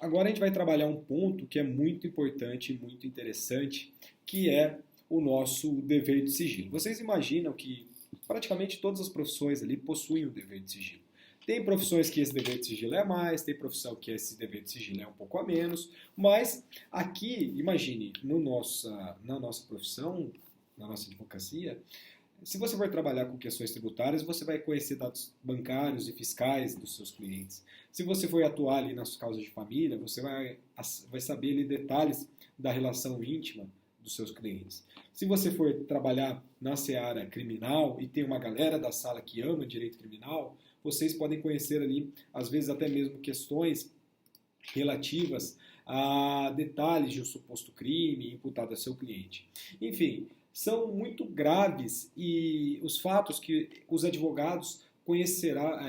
Agora a gente vai trabalhar um ponto que é muito importante e muito interessante, que é o nosso dever de sigilo. Vocês imaginam que praticamente todas as profissões ali possuem o dever de sigilo. Tem profissões que esse dever de sigilo é a mais, tem profissão que esse dever de sigilo é um pouco a menos, mas aqui, imagine, na nossa profissão, na nossa advocacia, se você for trabalhar com questões tributárias, você vai conhecer dados bancários e fiscais dos seus clientes. Se você for atuar ali nas causas de família, você vai saber ali detalhes da relação íntima dos seus clientes. Se você for trabalhar na seara criminal e tem uma galera da sala que ama direito criminal, vocês podem conhecer ali, às vezes até mesmo questões relativas a detalhes de um suposto crime imputado a seu cliente. Enfim, são muito graves e os fatos que os advogados conhecerão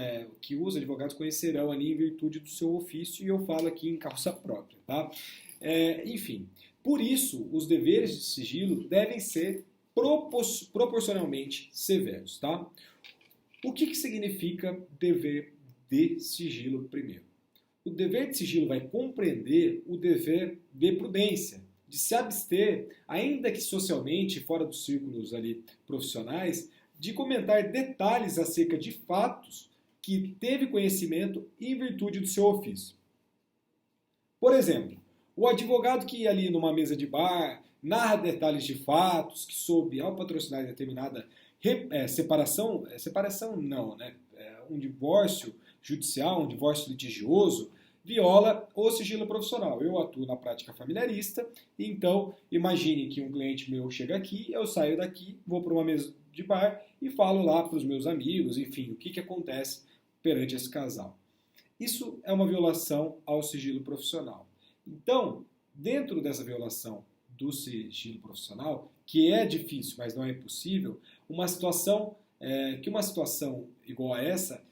ali em virtude do seu ofício, e eu falo aqui em causa própria, tá? Enfim, por isso os deveres de sigilo devem ser proporcionalmente severos, tá? O que significa dever de sigilo primeiro? O dever de sigilo vai compreender o dever de prudência, de se abster, ainda que socialmente, fora dos círculos ali profissionais, de comentar detalhes acerca de fatos que teve conhecimento em virtude do seu ofício. Por exemplo, o advogado que ia ali numa mesa de bar, narra detalhes de fatos que soube, ao patrocinar determinada separação não, né? Um divórcio judicial, um divórcio litigioso, viola o sigilo profissional. Eu atuo na prática familiarista, então imagine que um cliente meu chega aqui, eu saio daqui, vou para uma mesa de bar e falo lá para os meus amigos, enfim, o que acontece perante esse casal. Isso é uma violação ao sigilo profissional. Então, dentro dessa violação do sigilo profissional, que é difícil, mas não é impossível, uma situação igual a essa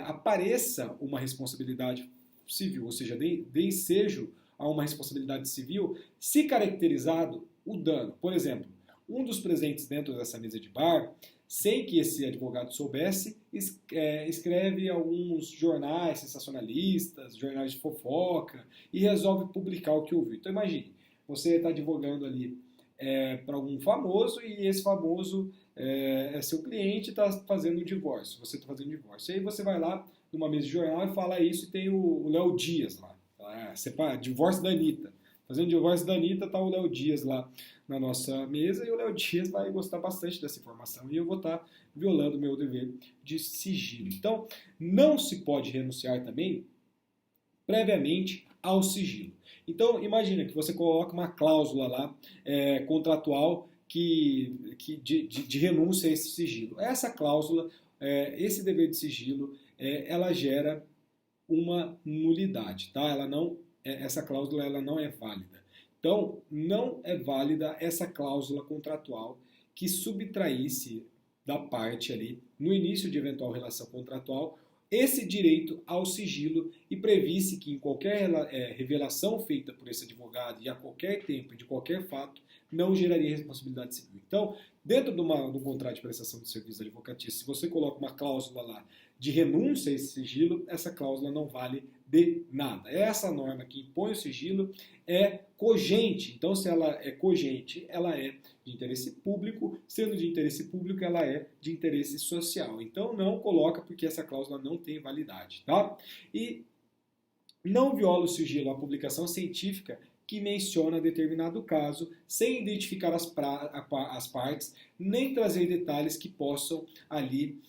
apareça uma responsabilidade civil, ou seja, dê ensejo a uma responsabilidade civil, se caracterizado o dano. Por exemplo, um dos presentes dentro dessa mesa de bar, sem que esse advogado soubesse, escreve alguns jornais sensacionalistas, jornais de fofoca, e resolve publicar o que ouviu. Então imagine, você está advogando ali para algum famoso, e esse famoso é seu cliente e está fazendo um divórcio. Você está fazendo um divórcio. E aí você vai lá numa mesa de jornal e fala isso, e tem o Léo Dias lá. Divórcio da Anitta. Fazendo divórcio da Anitta, está o Léo Dias lá na nossa mesa, e o Léo Dias vai gostar bastante dessa informação, e eu vou estar violando o meu dever de sigilo. Então, não se pode renunciar também previamente ao sigilo. Então, imagina que você coloca uma cláusula lá contratual de renúncia a esse sigilo. Essa cláusula, esse dever de sigilo, ela gera uma nulidade, tá? Essa cláusula ela não é válida. Então, não é válida essa cláusula contratual que subtraísse da parte ali, no início de eventual relação contratual, esse direito ao sigilo, e previsse que em qualquer revelação feita por esse advogado e a qualquer tempo, de qualquer fato, não geraria responsabilidade civil. Então, dentro do contrato de prestação de serviço advocatício, se você coloca uma cláusula lá de renúncia a esse sigilo, essa cláusula não vale de nada. Essa norma que impõe o sigilo é cogente. Então, se ela é cogente, ela é de interesse público. Sendo de interesse público, ela é de interesse social. Então, não coloca, porque essa cláusula não tem validade, tá? E não viola o sigilo a publicação científica que menciona determinado caso, sem identificar as partes, nem trazer detalhes que possam ali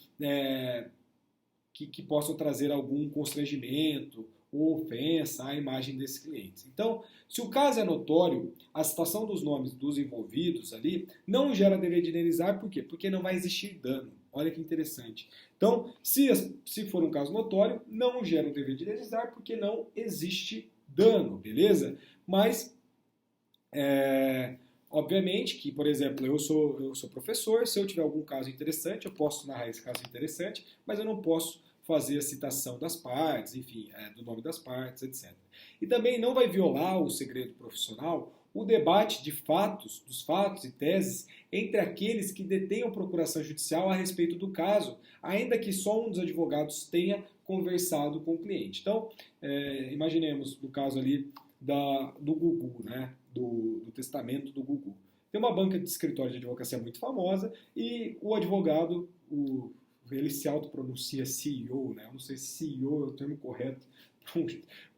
que possam trazer algum constrangimento ou ofensa à imagem desses clientes. Então, se o caso é notório, a citação dos nomes dos envolvidos ali não gera dever de indenizar, por quê? Porque não vai existir dano. Olha que interessante. Então, se for um caso notório, não gera o dever de indenizar, porque não existe dano, beleza? Mas, obviamente que, por exemplo, eu sou professor, se eu tiver algum caso interessante, eu posso narrar esse caso interessante, mas eu não posso fazer a citação das partes, enfim, do nome das partes, etc. E também não vai violar o segredo profissional o debate dos fatos e teses entre aqueles que detenham procuração judicial a respeito do caso, ainda que só um dos advogados tenha conversado com o cliente. Então, imaginemos no caso ali do Gugu, né? do testamento do Gugu. Tem uma banca de escritório de advocacia muito famosa e o advogado, ele se autopronuncia CEO, né? Eu não sei se CEO é o termo correto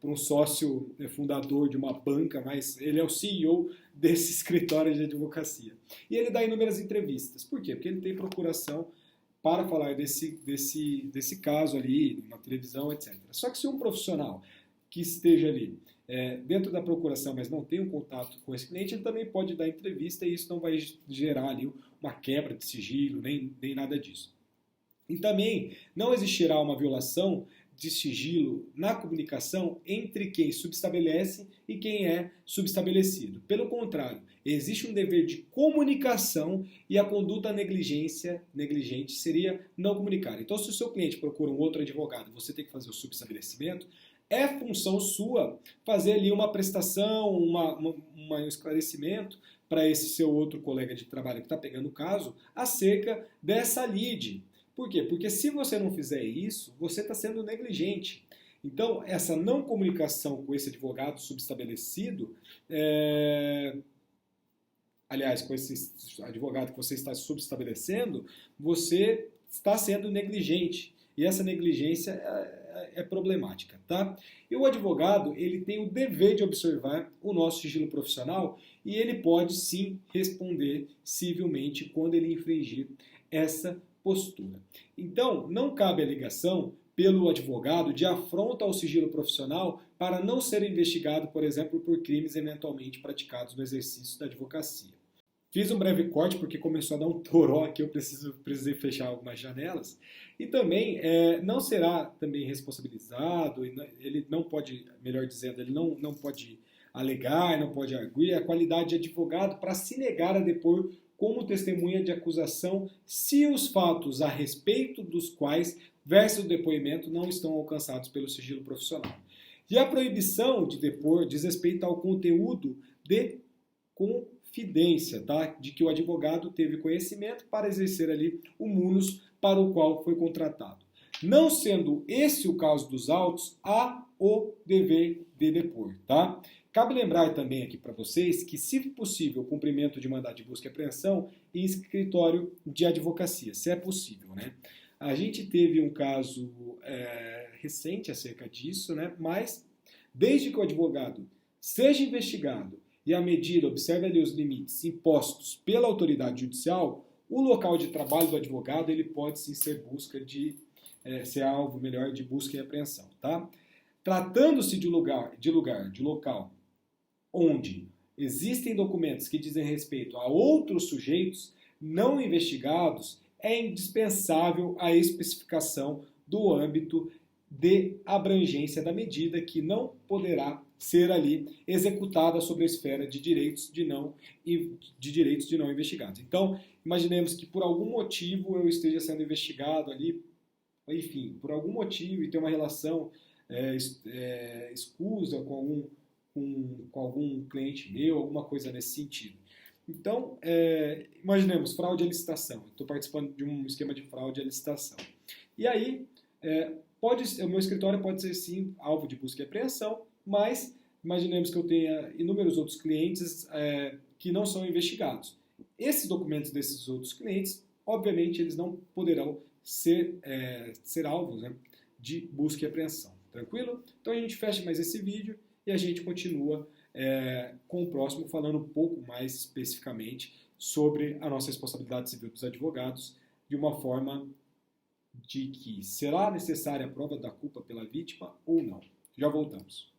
para um sócio fundador de uma banca, mas ele é o CEO desse escritório de advocacia. E ele dá inúmeras entrevistas. Por quê? Porque ele tem procuração para falar desse caso ali, na televisão, etc. Só que se um profissional que esteja ali dentro da procuração, mas não tem um contato com esse cliente, ele também pode dar entrevista e isso não vai gerar ali uma quebra de sigilo, nem nada disso. E também não existirá uma violação de sigilo na comunicação entre quem subestabelece e quem é subestabelecido. Pelo contrário, existe um dever de comunicação e a conduta negligente seria não comunicar. Então, se o seu cliente procura um outro advogado, você tem que fazer o subestabelecimento, é função sua fazer ali uma prestação, um esclarecimento para esse seu outro colega de trabalho que está pegando o caso acerca dessa lide. Por quê? Porque se você não fizer isso, você está sendo negligente. Então, essa não comunicação com esse advogado subestabelecido, aliás, com esse advogado que você está subestabelecendo, você está sendo negligente. E essa negligência é problemática, tá? E o advogado, ele tem o dever de observar o nosso sigilo profissional e ele pode sim responder civilmente quando ele infringir essa postura. Então, não cabe alegação pelo advogado de afronta ao sigilo profissional para não ser investigado, por exemplo, por crimes eventualmente praticados no exercício da advocacia. Fiz um breve corte porque começou a dar um toró aqui, eu precisei fechar algumas janelas. E também não será também responsabilizado, ele não pode, melhor dizendo, ele não pode alegar, não pode arguir a qualidade de advogado para se negar a depor como testemunha de acusação se os fatos a respeito dos quais versa o depoimento não estão alcançados pelo sigilo profissional. E a proibição de depor diz respeito ao conteúdo de confidência, tá? De que o advogado teve conhecimento para exercer ali o munus para o qual foi contratado. Não sendo esse o caso dos autos, há o dever de depor, tá? Cabe lembrar também aqui para vocês que, se possível, o cumprimento de mandado de busca e apreensão em escritório de advocacia, se é possível, né? A gente teve um caso recente acerca disso, né? Mas, desde que o advogado seja investigado e a medida observe ali os limites impostos pela autoridade judicial, o local de trabalho do advogado ele pode sim ser ser alvo melhor de busca e apreensão, tá? Tratando-se de local onde existem documentos que dizem respeito a outros sujeitos não investigados, é indispensável a especificação do âmbito de abrangência da medida que não poderá ser ali executada sobre a esfera de direitos de não investigados. Então, imaginemos que por algum motivo eu esteja sendo investigado ali, enfim, por algum motivo e tem uma relação escusa com algum cliente meu, alguma coisa nesse sentido. Então, imaginemos fraude à licitação. Estou participando de um esquema de fraude à licitação. E aí, o meu escritório pode ser sim alvo de busca e apreensão, mas imaginemos que eu tenha inúmeros outros clientes que não são investigados. Esses documentos desses outros clientes, obviamente, eles não poderão ser alvos, né, de busca e apreensão. Tranquilo? Então a gente fecha mais esse vídeo e a gente continua com o próximo falando um pouco mais especificamente sobre a nossa responsabilidade civil dos advogados de uma forma de que será necessária a prova da culpa pela vítima ou não. Já voltamos.